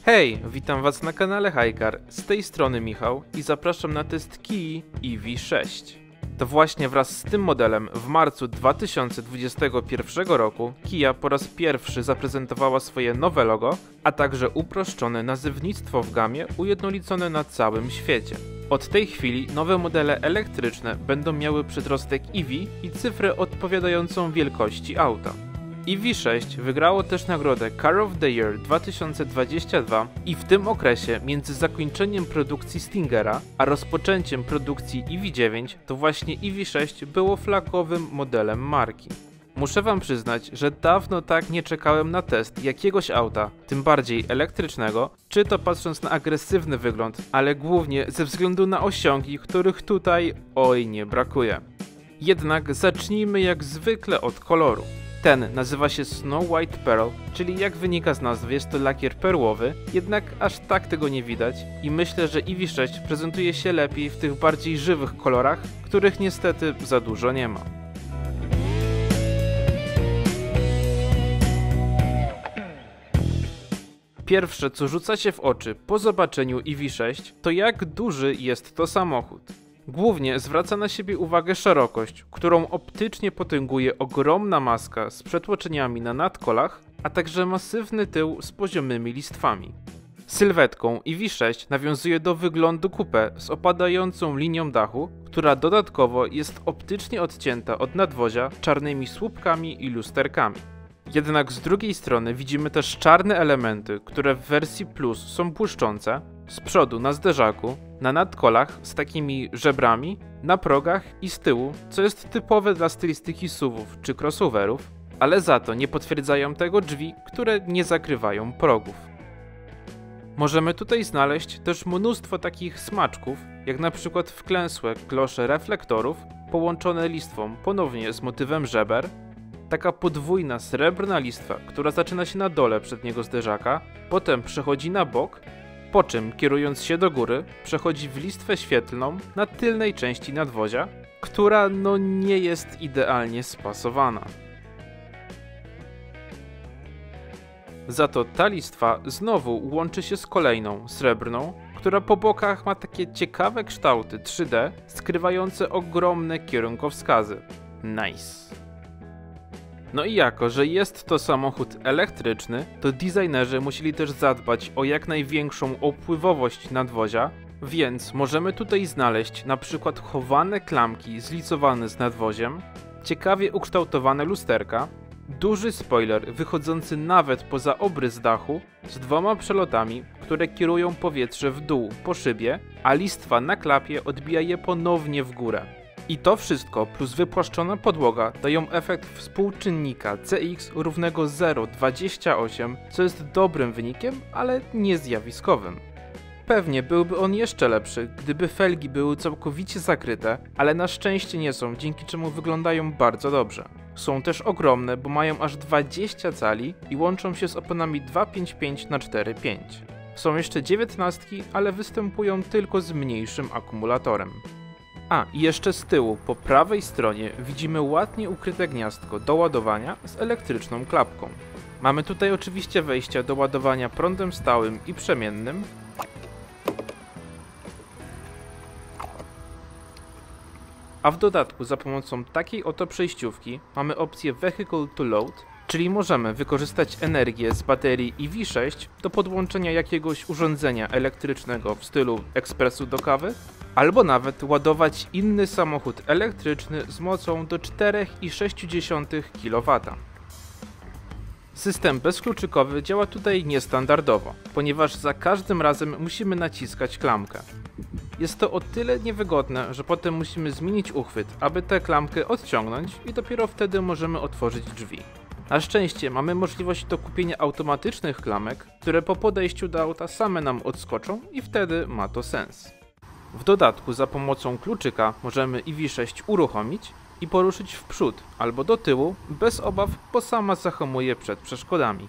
Hej, witam was na kanale Highcar, z tej strony Michał i zapraszam na test Kii EV6. To właśnie wraz z tym modelem w marcu 2021 roku Kia po raz pierwszy zaprezentowała swoje nowe logo, a także uproszczone nazewnictwo w gamie ujednolicone na całym świecie. Od tej chwili nowe modele elektryczne będą miały przedrostek EV i cyfrę odpowiadającą wielkości auta. EV6 wygrało też nagrodę Car of the Year 2022 i w tym okresie między zakończeniem produkcji Stingera a rozpoczęciem produkcji EV9 to właśnie EV6 było flagowym modelem marki. Muszę wam przyznać, że dawno tak nie czekałem na test jakiegoś auta, tym bardziej elektrycznego, czy to patrząc na agresywny wygląd, ale głównie ze względu na osiągi, których tutaj oj nie brakuje. Jednak zacznijmy jak zwykle od koloru. Ten nazywa się Snow White Pearl, czyli jak wynika z nazwy jest to lakier perłowy, jednak aż tak tego nie widać i myślę, że EV6 prezentuje się lepiej w tych bardziej żywych kolorach, których niestety za dużo nie ma. Pierwsze co rzuca się w oczy po zobaczeniu EV6 to jak duży jest to samochód. Głównie zwraca na siebie uwagę szerokość, którą optycznie potęguje ogromna maska z przetłoczeniami na nadkolach, a także masywny tył z poziomymi listwami. Sylwetką EV6 nawiązuje do wyglądu coupé z opadającą linią dachu, która dodatkowo jest optycznie odcięta od nadwozia czarnymi słupkami i lusterkami. Jednak z drugiej strony widzimy też czarne elementy, które w wersji Plus są błyszczące, z przodu na zderzaku, na nadkolach z takimi żebrami, na progach i z tyłu, co jest typowe dla stylistyki SUV-ów czy crossoverów, ale za to nie potwierdzają tego drzwi, które nie zakrywają progów. Możemy tutaj znaleźć też mnóstwo takich smaczków, jak na przykład wklęsłe klosze reflektorów połączone listwą ponownie z motywem żeber, taka podwójna srebrna listwa, która zaczyna się na dole przedniego zderzaka, potem przechodzi na bok, po czym kierując się do góry przechodzi w listwę świetlną na tylnej części nadwozia, która nie jest idealnie spasowana. Za to ta listwa znowu łączy się z kolejną, srebrną, która po bokach ma takie ciekawe kształty 3D skrywające ogromne kierunkowskazy. Nice. No i jako, że jest to samochód elektryczny, to designerzy musieli też zadbać o jak największą opływowość nadwozia, więc możemy tutaj znaleźć na przykład chowane klamki zlicowane z nadwoziem, ciekawie ukształtowane lusterka, duży spoiler wychodzący nawet poza obrys dachu z dwoma przelotami, które kierują powietrze w dół po szybie, a listwa na klapie odbija je ponownie w górę. I to wszystko plus wypłaszczona podłoga dają efekt współczynnika CX równego 0,28, co jest dobrym wynikiem, ale nie zjawiskowym. Pewnie byłby on jeszcze lepszy, gdyby felgi były całkowicie zakryte, ale na szczęście nie są, dzięki czemu wyglądają bardzo dobrze. Są też ogromne, bo mają aż 20 cali i łączą się z oponami 255x4,5. Są jeszcze 19, ale występują tylko z mniejszym akumulatorem. A, i jeszcze z tyłu, po prawej stronie widzimy ładnie ukryte gniazdko do ładowania z elektryczną klapką. Mamy tutaj oczywiście wejścia do ładowania prądem stałym i przemiennym, a w dodatku za pomocą takiej oto przejściówki mamy opcję Vehicle to Load, czyli możemy wykorzystać energię z baterii EV6 do podłączenia jakiegoś urządzenia elektrycznego w stylu ekspresu do kawy, albo nawet ładować inny samochód elektryczny z mocą do 4,6 kW. System bezkluczykowy działa tutaj niestandardowo, ponieważ za każdym razem musimy naciskać klamkę. Jest to o tyle niewygodne, że potem musimy zmienić uchwyt, aby tę klamkę odciągnąć i dopiero wtedy możemy otworzyć drzwi. Na szczęście mamy możliwość do kupienia automatycznych klamek, które po podejściu do auta same nam odskoczą i wtedy ma to sens. W dodatku za pomocą kluczyka możemy EV6 uruchomić i poruszyć w przód albo do tyłu bez obaw, bo sama zahamuje przed przeszkodami.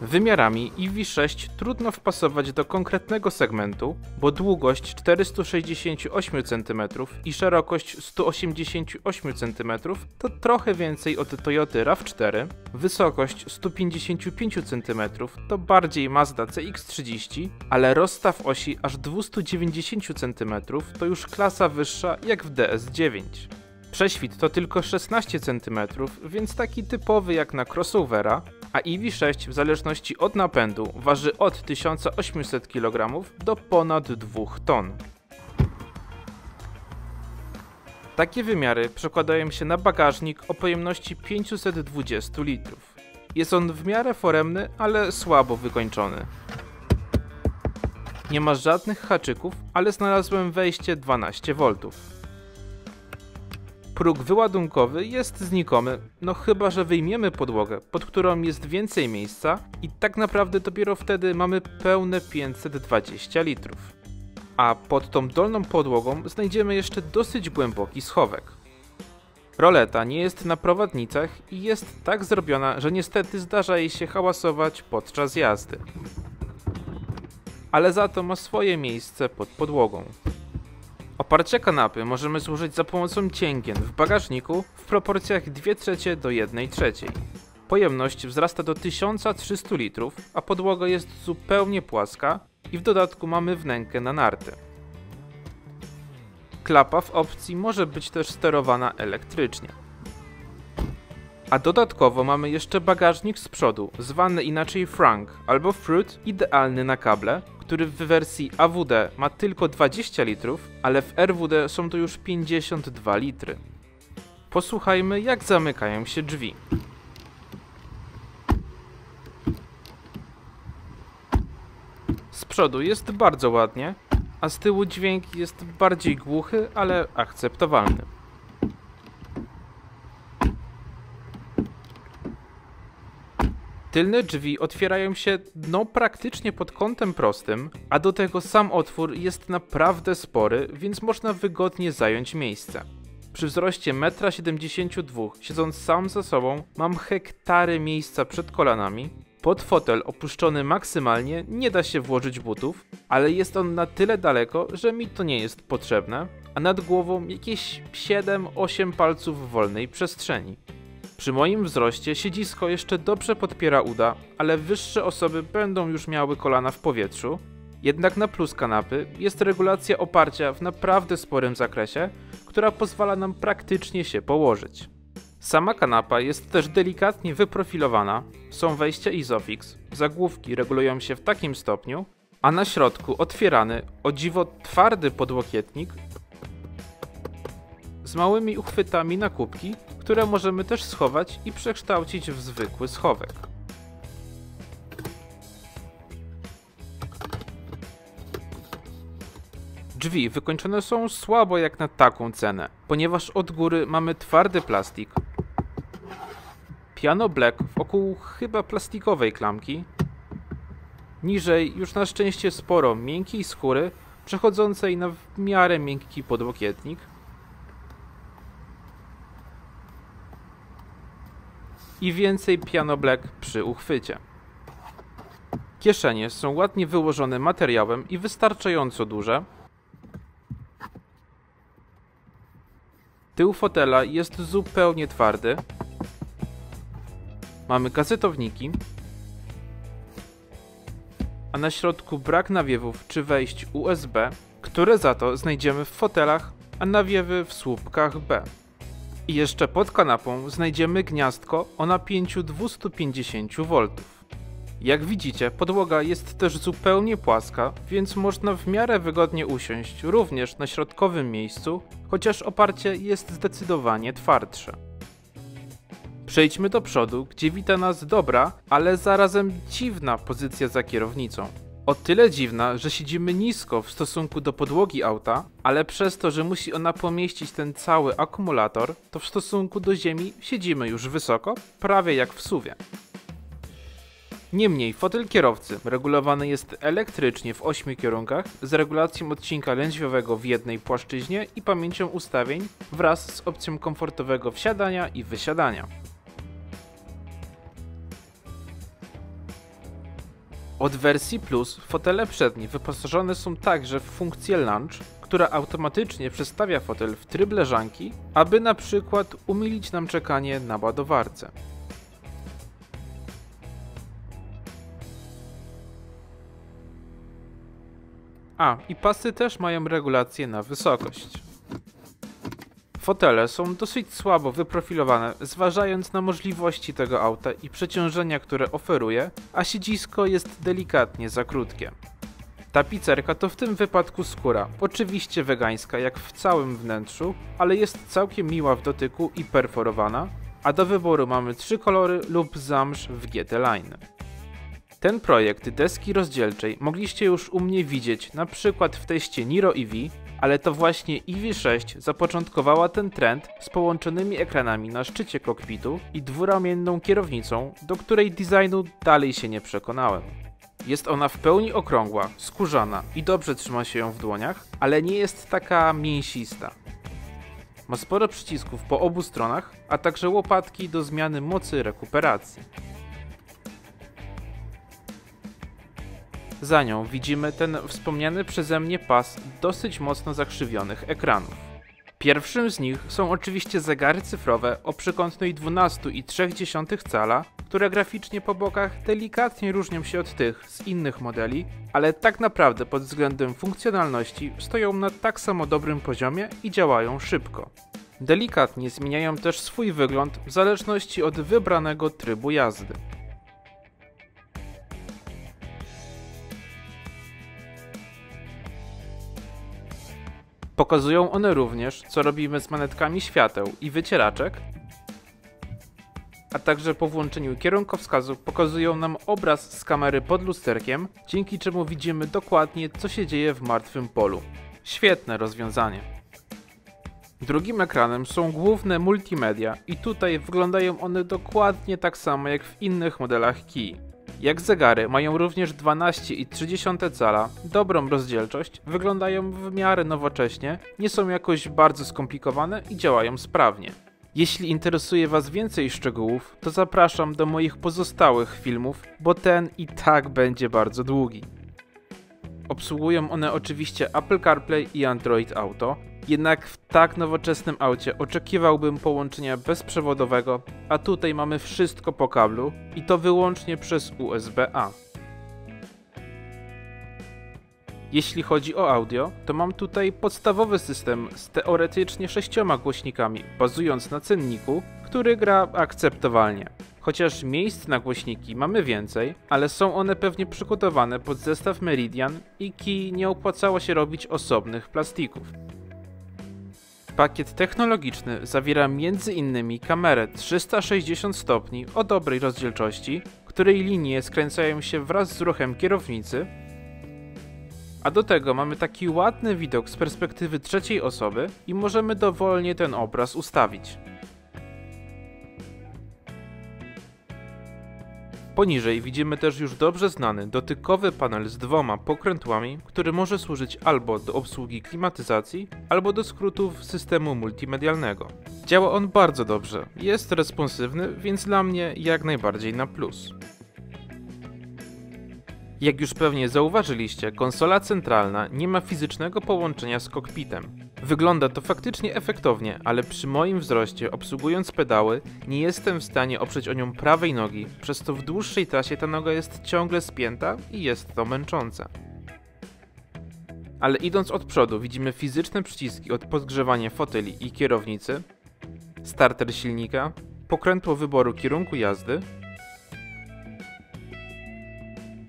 Wymiarami EV6 trudno wpasować do konkretnego segmentu, bo długość 468 cm i szerokość 188 cm to trochę więcej od Toyoty RAV4, wysokość 155 cm to bardziej Mazda CX-30, ale rozstaw osi aż 290 cm to już klasa wyższa jak w DS9. Prześwit to tylko 16 cm, więc taki typowy jak na crossovera, a EV6 w zależności od napędu waży od 1800 kg do ponad 2 ton. Takie wymiary przekładają się na bagażnik o pojemności 520 litrów. Jest on w miarę foremny, ale słabo wykończony. Nie ma żadnych haczyków, ale znalazłem wejście 12V. Próg wyładunkowy jest znikomy, no chyba że wyjmiemy podłogę, pod którą jest więcej miejsca i tak naprawdę dopiero wtedy mamy pełne 520 litrów. A pod tą dolną podłogą znajdziemy jeszcze dosyć głęboki schowek. Roleta nie jest na prowadnicach i jest tak zrobiona, że niestety zdarza jej się hałasować podczas jazdy. Ale za to ma swoje miejsce pod podłogą. Oparcie kanapy możemy złożyć za pomocą cięgien w bagażniku w proporcjach 2/3 do 1/3. Pojemność wzrasta do 1300 litrów, a podłoga jest zupełnie płaska i w dodatku mamy wnękę na narty. Klapa w opcji może być też sterowana elektrycznie. A dodatkowo mamy jeszcze bagażnik z przodu, zwany inaczej Frank albo Fruit, idealny na kable, który w wersji AWD ma tylko 20 litrów, ale w RWD są to już 52 litry. Posłuchajmy, jak zamykają się drzwi. Z przodu jest bardzo ładnie, a z tyłu dźwięk jest bardziej głuchy, ale akceptowalny. Tylne drzwi otwierają się praktycznie pod kątem prostym, a do tego sam otwór jest naprawdę spory, więc można wygodnie zająć miejsce. Przy wzroście 1,72 m, siedząc sam ze sobą, mam hektary miejsca przed kolanami. Pod fotel opuszczony maksymalnie nie da się włożyć butów, ale jest on na tyle daleko, że mi to nie jest potrzebne, a nad głową jakieś 7-8 palców wolnej przestrzeni. Przy moim wzroście siedzisko jeszcze dobrze podpiera uda, ale wyższe osoby będą już miały kolana w powietrzu. Jednak na plus kanapy jest regulacja oparcia w naprawdę sporym zakresie, która pozwala nam praktycznie się położyć. Sama kanapa jest też delikatnie wyprofilowana, są wejścia Isofix, zagłówki regulują się w takim stopniu, a na środku otwierany, o dziwo twardy podłokietnik z małymi uchwytami na kubki, które możemy też schować i przekształcić w zwykły schowek. Drzwi wykończone są słabo jak na taką cenę, ponieważ od góry mamy twardy plastik, piano black wokół chyba plastikowej klamki, niżej już na szczęście sporo miękkiej skóry przechodzącej na w miarę miękki podłokietnik i więcej piano black przy uchwycie. Kieszenie są ładnie wyłożone materiałem i wystarczająco duże. Tył fotela jest zupełnie twardy. Mamy gazetowniki, a na środku brak nawiewów czy wejść USB, które za to znajdziemy w fotelach, a nawiewy w słupkach B. I jeszcze pod kanapą znajdziemy gniazdko o napięciu 250 V. Jak widzicie, podłoga jest też zupełnie płaska, więc można w miarę wygodnie usiąść również na środkowym miejscu, chociaż oparcie jest zdecydowanie twardsze. Przejdźmy do przodu, gdzie wita nas dobra, ale zarazem dziwna pozycja za kierownicą. O tyle dziwna, że siedzimy nisko w stosunku do podłogi auta, ale przez to, że musi ona pomieścić ten cały akumulator, to w stosunku do ziemi siedzimy już wysoko, prawie jak w SUV-ie. Niemniej fotel kierowcy regulowany jest elektrycznie w 8 kierunkach z regulacją odcinka lędźwiowego w jednej płaszczyźnie i pamięcią ustawień wraz z opcją komfortowego wsiadania i wysiadania. Od wersji Plus fotele przednie wyposażone są także w funkcję Lunch, która automatycznie przestawia fotel w tryb leżanki, aby na przykład umilić nam czekanie na ładowarce. I pasy też mają regulację na wysokość. Fotele są dosyć słabo wyprofilowane, zważając na możliwości tego auta i przeciążenia, które oferuje, a siedzisko jest delikatnie za krótkie. Tapicerka to w tym wypadku skóra, oczywiście wegańska jak w całym wnętrzu, ale jest całkiem miła w dotyku i perforowana, a do wyboru mamy 3 kolory lub zamsz w GT Line. Ten projekt deski rozdzielczej mogliście już u mnie widzieć na przykład w teście Niro EV, ale to właśnie EV6 zapoczątkowała ten trend z połączonymi ekranami na szczycie kokpitu i dwuramienną kierownicą, do której designu dalej się nie przekonałem. Jest ona w pełni okrągła, skórzana i dobrze trzyma się ją w dłoniach, ale nie jest taka mięsista. Ma sporo przycisków po obu stronach, a także łopatki do zmiany mocy rekuperacji. Za nią widzimy ten wspomniany przeze mnie pas dosyć mocno zakrzywionych ekranów. Pierwszym z nich są oczywiście zegary cyfrowe o przekątnej 12,3 cala, które graficznie po bokach delikatnie różnią się od tych z innych modeli, ale tak naprawdę pod względem funkcjonalności stoją na tak samo dobrym poziomie i działają szybko. Delikatnie zmieniają też swój wygląd w zależności od wybranego trybu jazdy. Pokazują one również, co robimy z manetkami świateł i wycieraczek, a także po włączeniu kierunkowskazu pokazują nam obraz z kamery pod lusterkiem, dzięki czemu widzimy dokładnie, co się dzieje w martwym polu. Świetne rozwiązanie. Drugim ekranem są główne multimedia i tutaj wyglądają one dokładnie tak samo jak w innych modelach Kii. Jak zegary mają również 12,3 cala, dobrą rozdzielczość, wyglądają w miarę nowocześnie, nie są jakoś bardzo skomplikowane i działają sprawnie. Jeśli interesuje Was więcej szczegółów, to zapraszam do moich pozostałych filmów, bo ten i tak będzie bardzo długi. Obsługują one oczywiście Apple CarPlay i Android Auto, jednak w tak nowoczesnym aucie oczekiwałbym połączenia bezprzewodowego, a tutaj mamy wszystko po kablu i to wyłącznie przez USB-A. Jeśli chodzi o audio, to mam tutaj podstawowy system z teoretycznie 6 głośnikami, bazując na cenniku, który gra akceptowalnie. Chociaż miejsc na głośniki mamy więcej, ale są one pewnie przygotowane pod zestaw Meridian i Kii nie opłacało się robić osobnych plastików. Pakiet technologiczny zawiera m.in. kamerę 360 stopni o dobrej rozdzielczości, której linie skręcają się wraz z ruchem kierownicy, a do tego mamy taki ładny widok z perspektywy trzeciej osoby i możemy dowolnie ten obraz ustawić. Poniżej widzimy też już dobrze znany dotykowy panel z 2 pokrętłami, który może służyć albo do obsługi klimatyzacji, albo do skrótów systemu multimedialnego. Działa on bardzo dobrze, jest responsywny, więc dla mnie jak najbardziej na plus. Jak już pewnie zauważyliście, konsola centralna nie ma fizycznego połączenia z kokpitem. Wygląda to faktycznie efektownie, ale przy moim wzroście, obsługując pedały, nie jestem w stanie oprzeć o nią prawej nogi, przez to w dłuższej trasie ta noga jest ciągle spięta i jest to męczące. Ale idąc od przodu widzimy fizyczne przyciski od podgrzewania foteli i kierownicy, starter silnika, pokrętło wyboru kierunku jazdy,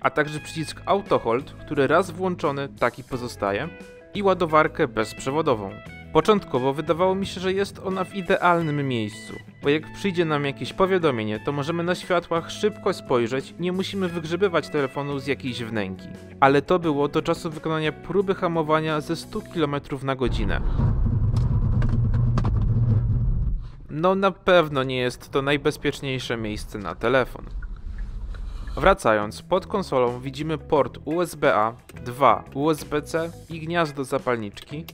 a także przycisk Auto Hold, który raz włączony taki pozostaje, i ładowarkę bezprzewodową. Początkowo wydawało mi się, że jest ona w idealnym miejscu, bo jak przyjdzie nam jakieś powiadomienie, to możemy na światłach szybko spojrzeć, nie musimy wygrzebywać telefonu z jakiejś wnęki. Ale to było do czasu wykonania próby hamowania ze 100 km na godzinę. No na pewno nie jest to najbezpieczniejsze miejsce na telefon. Wracając, pod konsolą widzimy port USB-A, 2 USB-C i gniazdo zapalniczki.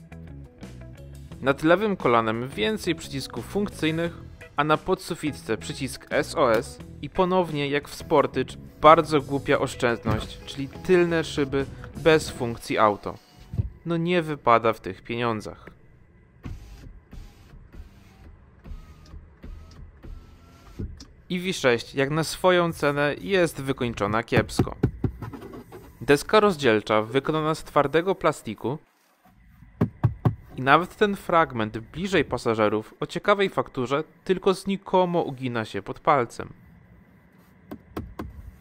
Nad lewym kolanem więcej przycisków funkcyjnych, a na podsufitce przycisk SOS i ponownie jak w Sportage bardzo głupia oszczędność, czyli tylne szyby bez funkcji auto. No nie wypada w tych pieniądzach. EV6 jak na swoją cenę jest wykończona kiepsko. Deska rozdzielcza wykonana z twardego plastiku i nawet ten fragment bliżej pasażerów o ciekawej fakturze tylko znikomo ugina się pod palcem.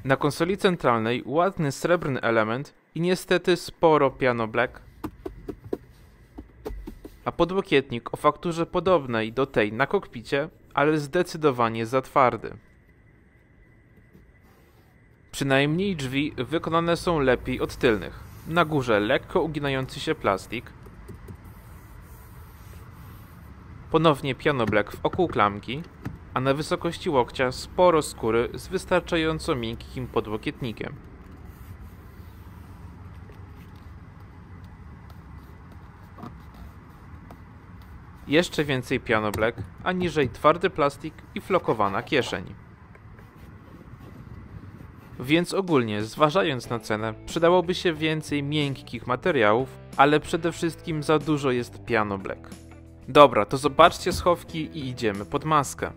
Na konsoli centralnej ładny srebrny element i niestety sporo piano black, a podłokietnik o fakturze podobnej do tej na kokpicie, ale zdecydowanie za twardy. Przynajmniej drzwi wykonane są lepiej od tylnych. Na górze lekko uginający się plastik, ponownie piano black wokół klamki, a na wysokości łokcia sporo skóry z wystarczająco miękkim podłokietnikiem. Jeszcze więcej piano black, a niżej twardy plastik i flokowana kieszeń. Więc ogólnie, zważając na cenę, przydałoby się więcej miękkich materiałów, ale przede wszystkim za dużo jest piano black. Dobra, to zobaczcie schowki i idziemy pod maskę.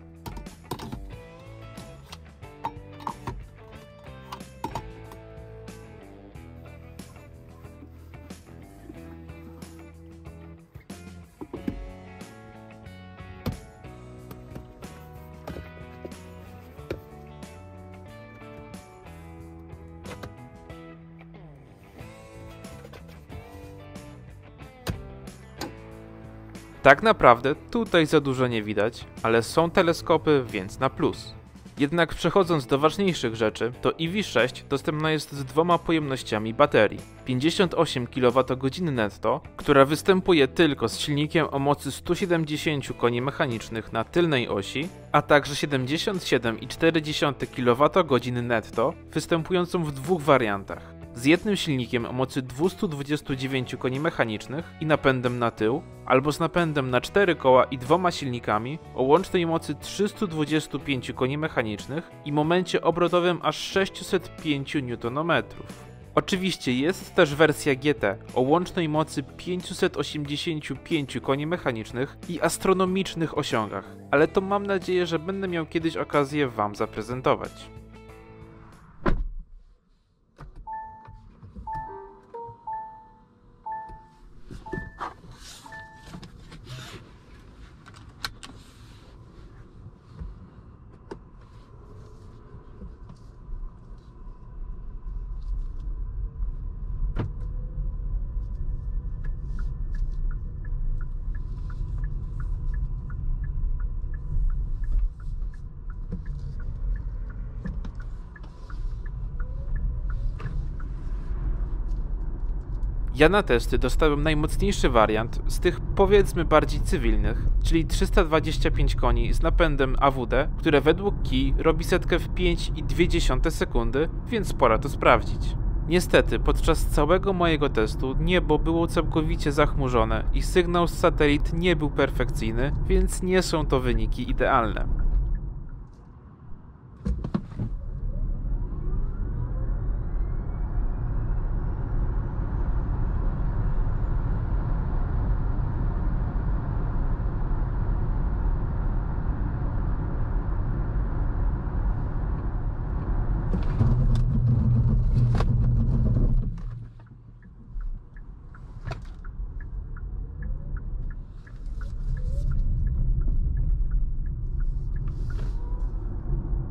Tak naprawdę tutaj za dużo nie widać, ale są teleskopy, więc na plus. Jednak przechodząc do ważniejszych rzeczy, to EV6 dostępna jest z dwoma pojemnościami baterii. 58 kWh netto, która występuje tylko z silnikiem o mocy 170 koni mechanicznych na tylnej osi, a także 77,4 kWh netto, występującą w dwóch wariantach. Z jednym silnikiem o mocy 229 koni mechanicznych i napędem na tył, albo z napędem na 4 koła i dwoma silnikami o łącznej mocy 325 koni mechanicznych i momencie obrotowym aż 605 Nm. Oczywiście jest też wersja GT o łącznej mocy 585 koni mechanicznych i astronomicznych osiągach, ale to mam nadzieję, że będę miał kiedyś okazję Wam zaprezentować. Ja na testy dostałem najmocniejszy wariant z tych powiedzmy bardziej cywilnych, czyli 325 koni z napędem AWD, które według Key robi setkę w 5,2 sekundy, więc pora to sprawdzić. Niestety, podczas całego mojego testu niebo było całkowicie zachmurzone i sygnał z satelit nie był perfekcyjny, więc nie są to wyniki idealne.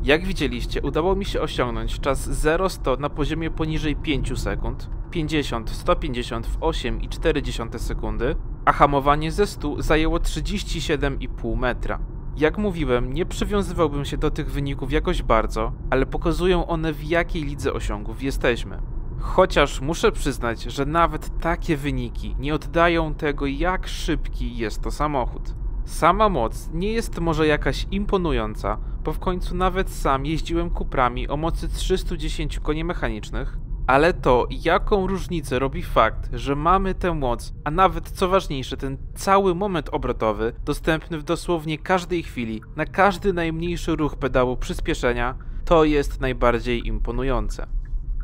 Jak widzieliście, udało mi się osiągnąć czas 0-100 na poziomie poniżej 5 sekund, 50-150 w 8,4 sekundy, a hamowanie ze 100 zajęło 37,5 metra. Jak mówiłem, nie przywiązywałbym się do tych wyników jakoś bardzo, ale pokazują one, w jakiej lidze osiągów jesteśmy. Chociaż muszę przyznać, że nawet takie wyniki nie oddają tego, jak szybki jest to samochód. Sama moc nie jest może jakaś imponująca, bo w końcu nawet sam jeździłem Cuprami o mocy 310 koni mechanicznych, ale to, jaką różnicę robi fakt, że mamy tę moc, a nawet co ważniejsze, ten cały moment obrotowy, dostępny w dosłownie każdej chwili, na każdy najmniejszy ruch pedału przyspieszenia, To jest najbardziej imponujące.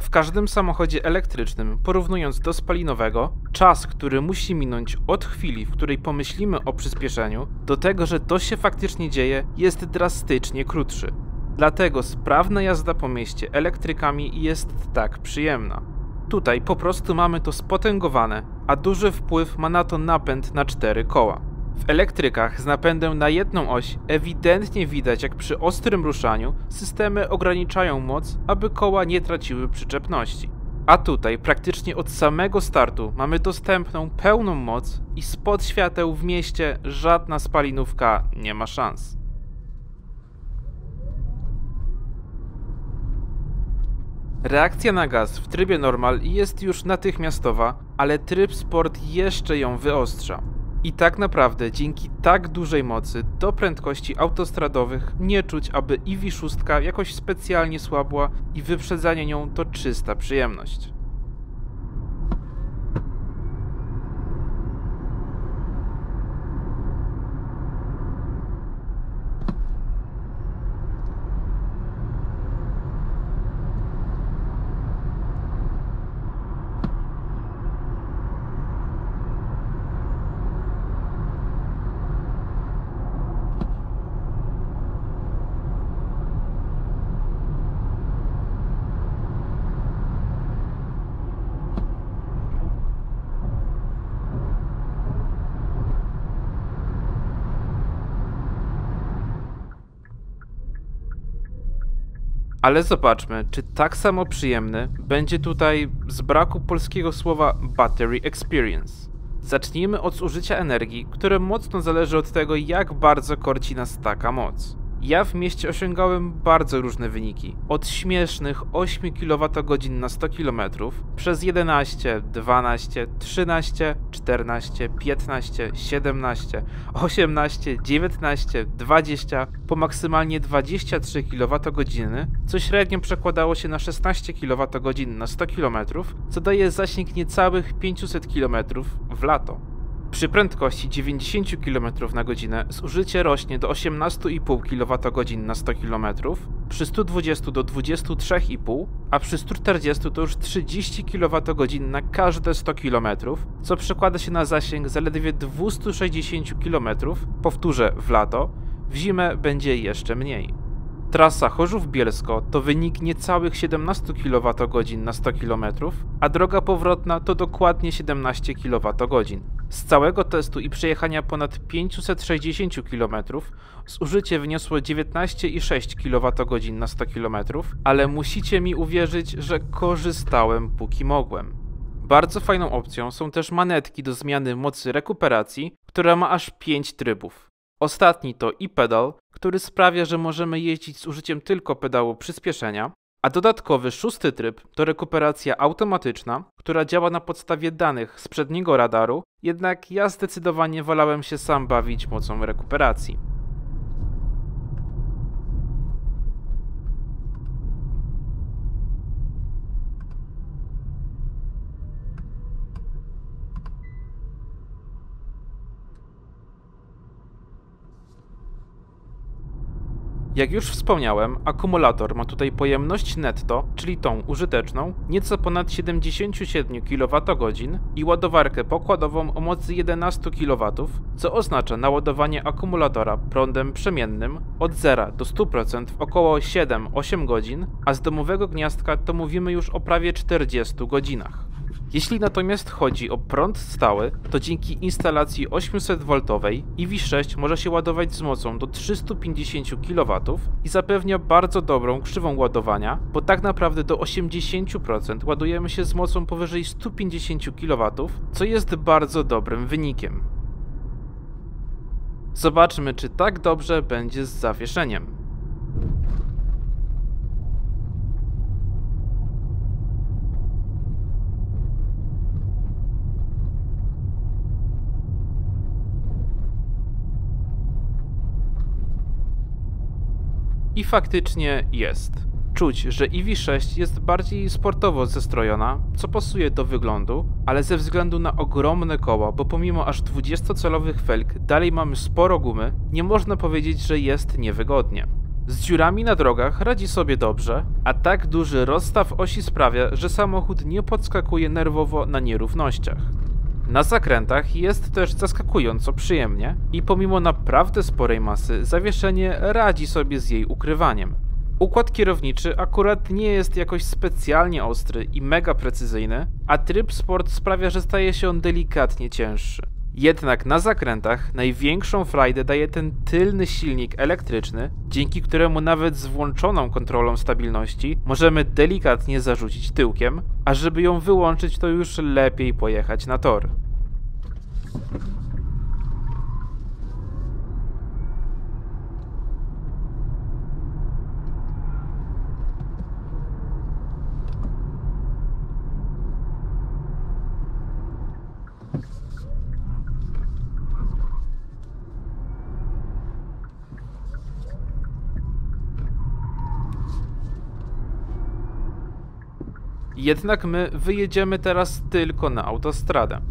W każdym samochodzie elektrycznym, porównując do spalinowego, czas, który musi minąć od chwili, w której pomyślimy o przyspieszeniu, do tego, że to się faktycznie dzieje, jest drastycznie krótszy. Dlatego sprawna jazda po mieście elektrykami jest tak przyjemna. Tutaj po prostu mamy to spotęgowane, a duży wpływ ma na to napęd na 4 koła. W elektrykach z napędem na jedną oś ewidentnie widać, jak przy ostrym ruszaniu systemy ograniczają moc, aby koła nie traciły przyczepności. A tutaj praktycznie od samego startu mamy dostępną pełną moc i spod świateł w mieście żadna spalinówka nie ma szans. Reakcja na gaz w trybie normal jest już natychmiastowa, ale tryb sport jeszcze ją wyostrza. I tak naprawdę dzięki tak dużej mocy do prędkości autostradowych nie czuć, aby EV6 jakoś specjalnie słabła i wyprzedzanie nią to czysta przyjemność. Ale zobaczmy, czy tak samo przyjemny będzie tutaj z braku polskiego słowa battery experience. Zacznijmy od zużycia energii, które mocno zależy od tego, jak bardzo korci nas taka moc. Ja w mieście osiągałem bardzo różne wyniki. Od śmiesznych 8 kWh na 100 km przez 11, 12, 13, 14, 15, 17, 18, 19, 20 po maksymalnie 23 kWh, co średnio przekładało się na 16 kWh na 100 km, co daje zasięg niecałych 500 km w lato. Przy prędkości 90 km na godzinę zużycie rośnie do 18,5 kWh na 100 km, przy 120 do 23,5, a przy 140 to już 30 kWh na każde 100 km, co przekłada się na zasięg zaledwie 260 km, powtórzę w lato, w zimę będzie jeszcze mniej. Trasa Chorzów-Bielsko to wynik niecałych 17 kWh na 100 km, a droga powrotna to dokładnie 17 kWh. Z całego testu i przejechania ponad 560 km zużycie wyniosło 19,6 kWh na 100 km, ale musicie mi uwierzyć, że korzystałem póki mogłem. Bardzo fajną opcją są też manetki do zmiany mocy rekuperacji, która ma aż 5 trybów. Ostatni to e-pedal, który sprawia, że możemy jeździć z użyciem tylko pedału przyspieszenia, a dodatkowy 6. tryb to rekuperacja automatyczna, która działa na podstawie danych z przedniego radaru, jednak ja zdecydowanie wolałem się sam bawić mocą rekuperacji. Jak już wspomniałem, akumulator ma tutaj pojemność netto, czyli tą użyteczną, nieco ponad 77 kWh i ładowarkę pokładową o mocy 11 kW, co oznacza naładowanie akumulatora prądem przemiennym od 0 do 100% w około 7-8 godzin, a z domowego gniazdka to mówimy już o prawie 40 godzinach. Jeśli natomiast chodzi o prąd stały, to dzięki instalacji 800V EV6 może się ładować z mocą do 350 kW i zapewnia bardzo dobrą krzywą ładowania, bo tak naprawdę do 80% ładujemy się z mocą powyżej 150 kW, co jest bardzo dobrym wynikiem. Zobaczmy, czy tak dobrze będzie z zawieszeniem. I faktycznie jest. Czuć, że EV6 jest bardziej sportowo zestrojona, co pasuje do wyglądu, ale ze względu na ogromne koła, bo pomimo aż 20-calowych felg dalej mamy sporo gumy, nie można powiedzieć, że jest niewygodnie. Z dziurami na drogach radzi sobie dobrze, a tak duży rozstaw osi sprawia, że samochód nie podskakuje nerwowo na nierównościach. Na zakrętach jest też zaskakująco przyjemnie i pomimo naprawdę sporej masy zawieszenie radzi sobie z jej ukrywaniem. Układ kierowniczy akurat nie jest jakoś specjalnie ostry i mega precyzyjny, a tryb sport sprawia, że staje się on delikatnie cięższy. Jednak na zakrętach największą frajdę daje ten tylny silnik elektryczny, dzięki któremu nawet z włączoną kontrolą stabilności możemy delikatnie zarzucić tyłkiem, a żeby ją wyłączyć, to już lepiej pojechać na tor. Jednak my wyjedziemy teraz tylko na autostradę.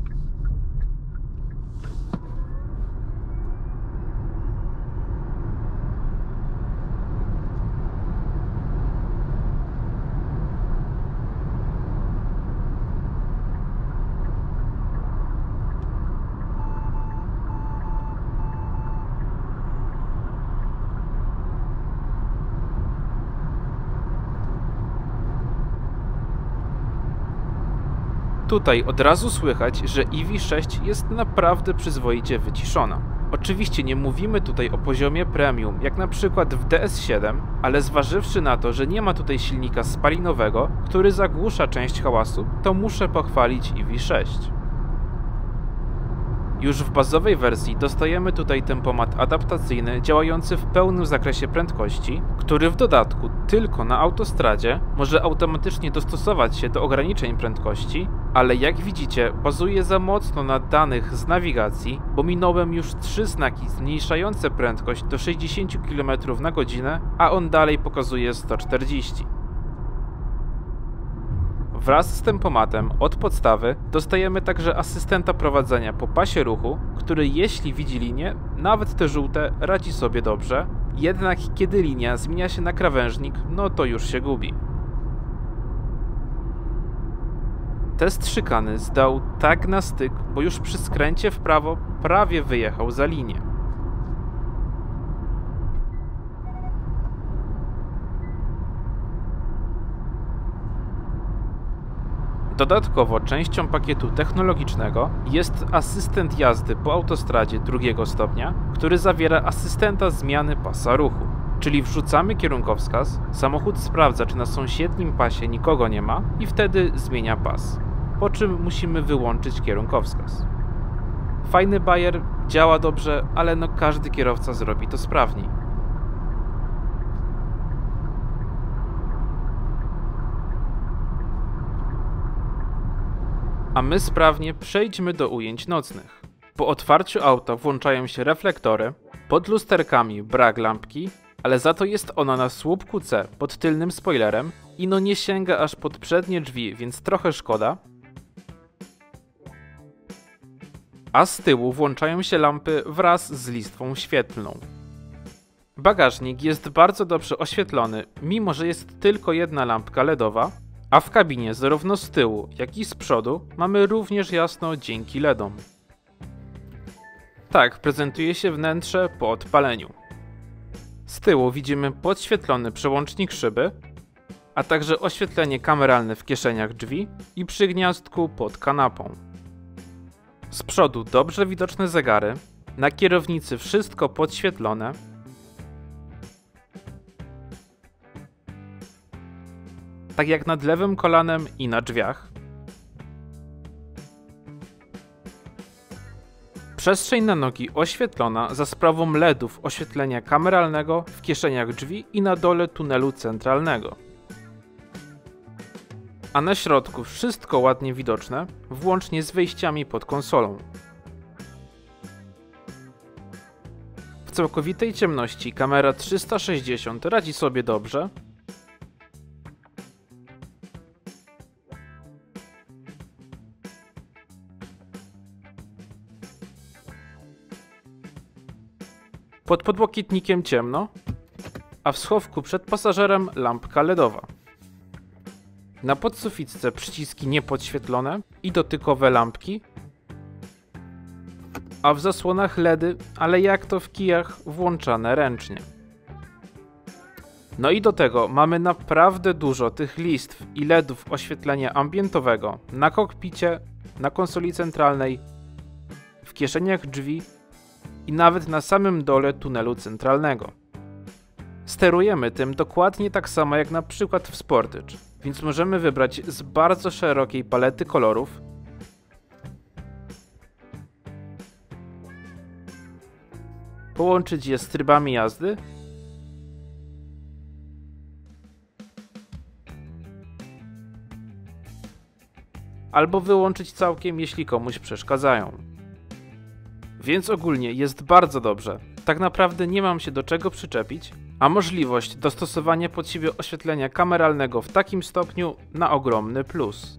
Tutaj od razu słychać, że EV6 jest naprawdę przyzwoicie wyciszona. Oczywiście nie mówimy tutaj o poziomie premium, jak na przykład w DS7, ale zważywszy na to, że nie ma tutaj silnika spalinowego, który zagłusza część hałasu, to muszę pochwalić EV6. Już w bazowej wersji dostajemy tutaj tempomat adaptacyjny działający w pełnym zakresie prędkości, który w dodatku tylko na autostradzie może automatycznie dostosować się do ograniczeń prędkości, ale jak widzicie bazuje za mocno na danych z nawigacji, bo minąłem już 3 znaki zmniejszające prędkość do 60 km/h, a on dalej pokazuje 140. Wraz z tempomatem od podstawy dostajemy także asystenta prowadzenia po pasie ruchu, który jeśli widzi linię, nawet te żółte, radzi sobie dobrze, jednak kiedy linia zmienia się na krawężnik, no to już się gubi. Test szykany zdał tak na styk, bo już przy skręcie w prawo prawie wyjechał za linię. Dodatkowo częścią pakietu technologicznego jest asystent jazdy po autostradzie drugiego stopnia, który zawiera asystenta zmiany pasa ruchu. Czyli wrzucamy kierunkowskaz, samochód sprawdza, czy na sąsiednim pasie nikogo nie ma i wtedy zmienia pas, po czym musimy wyłączyć kierunkowskaz. Fajny bajer, działa dobrze, ale no każdy kierowca zrobi to sprawniej. A my sprawnie przejdźmy do ujęć nocnych. Po otwarciu auta włączają się reflektory, pod lusterkami brak lampki, ale za to jest ona na słupku C pod tylnym spoilerem i no nie sięga aż pod przednie drzwi, więc trochę szkoda. A z tyłu włączają się lampy wraz z listwą świetlną. Bagażnik jest bardzo dobrze oświetlony, mimo że jest tylko jedna lampka LEDowa, a w kabinie zarówno z tyłu, jak i z przodu mamy również jasno dzięki LEDom. Tak prezentuje się wnętrze po odpaleniu. Z tyłu widzimy podświetlony przełącznik szyby, a także oświetlenie kameralne w kieszeniach drzwi i przy gniazdku pod kanapą. Z przodu dobrze widoczne zegary, na kierownicy wszystko podświetlone, tak jak nad lewym kolanem i na drzwiach. Przestrzeń na nogi oświetlona za sprawą LEDów oświetlenia kameralnego w kieszeniach drzwi i na dole tunelu centralnego. A na środku wszystko ładnie widoczne, włącznie z wyjściami pod konsolą. W całkowitej ciemności kamera 360 radzi sobie dobrze. Pod podłokietnikiem ciemno, a w schowku przed pasażerem lampka LEDowa. Na podsuficce przyciski niepodświetlone i dotykowe lampki, a w zasłonach LEDy, ale jak to w kijach, włączane ręcznie. No i do tego mamy naprawdę dużo tych listw i LEDów oświetlenia ambientowego na kokpicie, na konsoli centralnej, w kieszeniach drzwi i nawet na samym dole tunelu centralnego. Sterujemy tym dokładnie tak samo jak na przykład w Sportage, więc możemy wybrać z bardzo szerokiej palety kolorów, połączyć je z trybami jazdy albo wyłączyć całkiem, jeśli komuś przeszkadzają. Więc ogólnie jest bardzo dobrze. Tak naprawdę nie mam się do czego przyczepić, a możliwość dostosowania pod siebie oświetlenia kameralnego w takim stopniu na ogromny plus.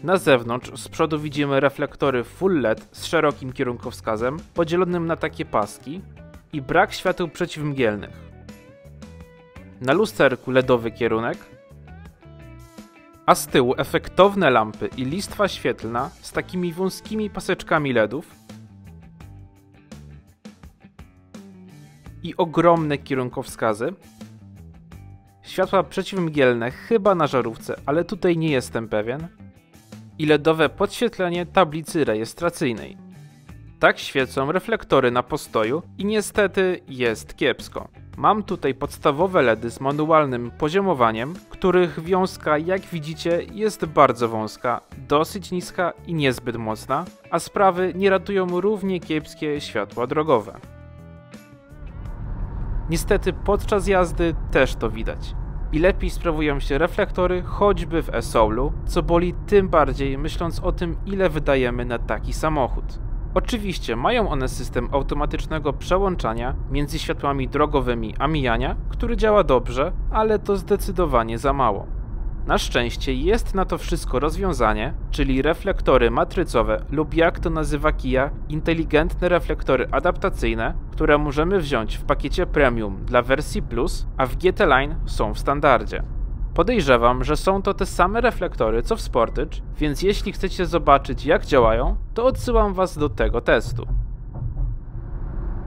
Na zewnątrz z przodu widzimy reflektory full LED z szerokim kierunkowskazem podzielonym na takie paski i brak świateł przeciwmgielnych. Na lusterku LEDowy kierunek, a z tyłu efektowne lampy i listwa świetlna z takimi wąskimi paseczkami LEDów i ogromne kierunkowskazy, światła przeciwmgielne chyba na żarówce, ale tutaj nie jestem pewien, i LEDowe podświetlenie tablicy rejestracyjnej. Tak świecą reflektory na postoju i niestety jest kiepsko. Mam tutaj podstawowe LEDy z manualnym poziomowaniem, których wiązka, jak widzicie, jest bardzo wąska, dosyć niska i niezbyt mocna, a sprawy nie ratują równie kiepskie światła drogowe. Niestety podczas jazdy też to widać. I lepiej sprawują się reflektory choćby w e-Soulu, co boli tym bardziej myśląc o tym, ile wydajemy na taki samochód. Oczywiście mają one system automatycznego przełączania między światłami drogowymi a mijania, który działa dobrze, ale to zdecydowanie za mało. Na szczęście jest na to wszystko rozwiązanie, czyli reflektory matrycowe lub jak to nazywa Kia, inteligentne reflektory adaptacyjne, które możemy wziąć w pakiecie premium dla wersji Plus, a w GT Line są w standardzie. Podejrzewam, że są to te same reflektory co w Sportage, więc jeśli chcecie zobaczyć jak działają, to odsyłam was do tego testu.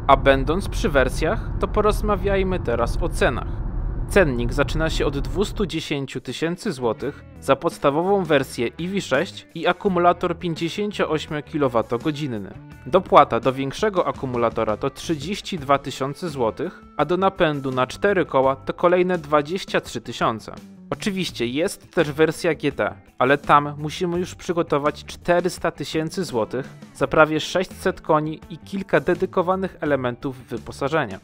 A będąc przy wersjach, to porozmawiajmy teraz o cenach. Cennik zaczyna się od 210 000 złotych za podstawową wersję EV6 i akumulator 58 kWh. Dopłata do większego akumulatora to 32 000 złotych, a do napędu na 4 koła to kolejne 23 000. Oczywiście jest też wersja GT, ale tam musimy już przygotować 400 000 złotych za prawie 600 koni i kilka dedykowanych elementów wyposażenia.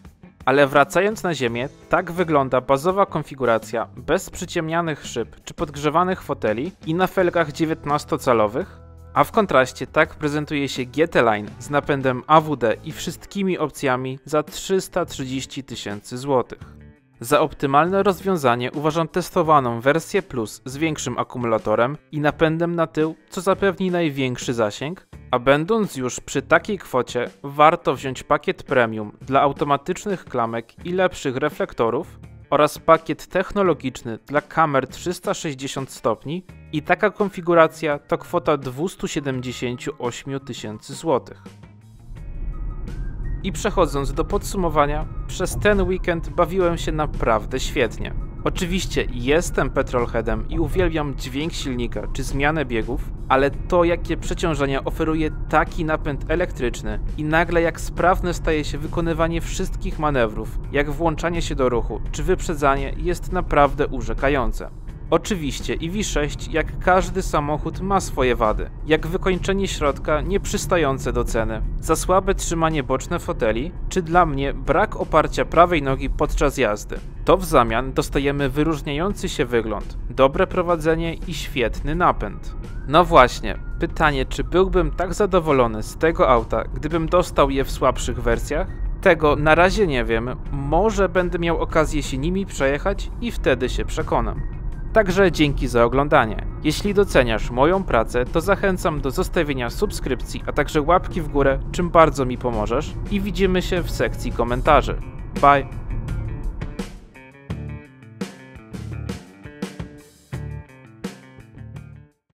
Ale wracając na ziemię, tak wygląda bazowa konfiguracja bez przyciemnianych szyb czy podgrzewanych foteli i na felgach 19-calowych, a w kontraście tak prezentuje się GT Line z napędem AWD i wszystkimi opcjami za 330 000 złotych. Za optymalne rozwiązanie uważam testowaną wersję Plus z większym akumulatorem i napędem na tył, co zapewni największy zasięg, a będąc już przy takiej kwocie, warto wziąć pakiet premium dla automatycznych klamek i lepszych reflektorów oraz pakiet technologiczny dla kamer 360 stopni i taka konfiguracja to kwota 278 000 złotych. I przechodząc do podsumowania, przez ten weekend bawiłem się naprawdę świetnie. Oczywiście jestem petrolheadem i uwielbiam dźwięk silnika czy zmianę biegów, ale to jakie przeciążenia oferuje taki napęd elektryczny i nagle jak sprawne staje się wykonywanie wszystkich manewrów, jak włączanie się do ruchu czy wyprzedzanie jest naprawdę urzekające. Oczywiście EV6 jak każdy samochód ma swoje wady, jak wykończenie środka nieprzystające do ceny, za słabe trzymanie boczne foteli, czy dla mnie brak oparcia prawej nogi podczas jazdy. To w zamian dostajemy wyróżniający się wygląd, dobre prowadzenie i świetny napęd. No właśnie, pytanie czy byłbym tak zadowolony z tego auta, gdybym dostał je w słabszych wersjach? Tego na razie nie wiem, może będę miał okazję się nimi przejechać i wtedy się przekonam. Także dzięki za oglądanie. Jeśli doceniasz moją pracę, to zachęcam do zostawienia subskrypcji, a także łapki w górę, czym bardzo mi pomożesz i widzimy się w sekcji komentarzy. Bye!